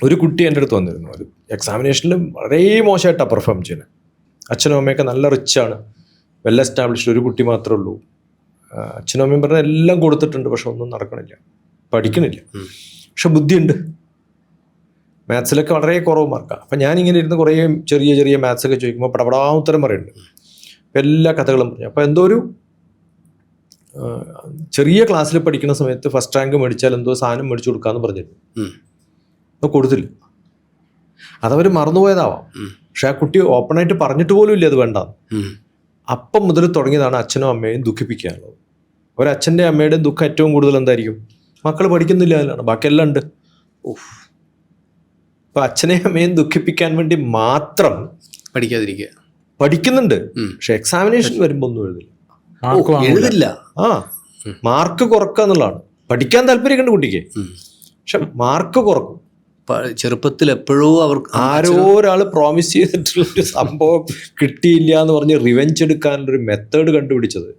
ഒരു കുട്ടി എൻ്റെ അടുത്ത് വന്നിരുന്നു, ഒരു എക്സാമിനേഷനിൽ വളരെ മോശമായിട്ടാണ് പെർഫോം ചെയ്യുന്നത്. അച്ഛനും അമ്മയൊക്കെ നല്ല റിച്ചാണ്, വെൽ എസ്റ്റാബ്ലിഷ്ഡ്. ഒരു കുട്ടി മാത്രമേ ഉള്ളൂ. അച്ഛനും അമ്മയും പറഞ്ഞാൽ എല്ലാം കൊടുത്തിട്ടുണ്ട്, പക്ഷെ ഒന്നും നടക്കണില്ല, പഠിക്കണില്ല. പക്ഷെ ബുദ്ധിയുണ്ട്. മാത്സിലൊക്കെ വളരെ കുറവ് മാർക്കാണ്. അപ്പം ഞാനിങ്ങനെ ഇരുന്ന് കുറേ ചെറിയ ചെറിയ മാത്സൊക്കെ ചോദിക്കുമ്പോൾ പടപടാ ഉത്തരം പറയുന്നുണ്ട്. എല്ലാ കഥകളും പറഞ്ഞു. അപ്പോൾ എന്തോ ഒരു ചെറിയ ക്ലാസ്സിൽ പഠിക്കുന്ന സമയത്ത് ഫസ്റ്റ് റാങ്ക് മേടിച്ചാൽ എന്തോ സാധനം മേടിച്ചു കൊടുക്കാമെന്ന് പറഞ്ഞിരുന്നു. അത് കൊടുത്തില്ല. അതവർ മറന്നുപോയതാവാം. പക്ഷെ ആ കുട്ടി ഓപ്പണായിട്ട് പറഞ്ഞിട്ട് പോലും ഇല്ല അത് വേണ്ട. അപ്പം മുതൽ തുടങ്ങിയതാണ് അച്ഛനും അമ്മയും ദുഃഖിപ്പിക്കാനുള്ളത്. ഒരച്ഛൻ്റെ അമ്മയുടെയും ദുഃഖം ഏറ്റവും കൂടുതൽ എന്തായിരിക്കും? മക്കൾ പഠിക്കുന്നില്ല അതിലാണ്, ബാക്കിയെല്ലാം ഉണ്ട്. അപ്പം അച്ഛനെയും അമ്മയും ദുഃഖിപ്പിക്കാൻ വേണ്ടി മാത്രം പഠിക്കാതിരിക്കുക. പഠിക്കുന്നുണ്ട്, പക്ഷെ എക്സാമിനേഷൻ വരുമ്പോൾ ഒന്നും എഴുതില്ല. മാർക്ക് കുറക്കുക എന്നുള്ളതാണ്. പഠിക്കാൻ താല്പര്യമൊക്കെ കുട്ടിക്ക്, പക്ഷെ മാർക്ക് കുറക്കും. ചെറുപ്പത്തിൽ എപ്പോഴോ അവർക്ക് ആരോ ഒരാൾ പ്രോമിസ് ചെയ്തിട്ടുള്ളൊരു സംഭവം കിട്ടിയില്ല എന്ന് പറഞ്ഞ് റിവെഞ്ച് എടുക്കാനുള്ളൊരു മെത്തേഡ് കണ്ടുപിടിച്ചത്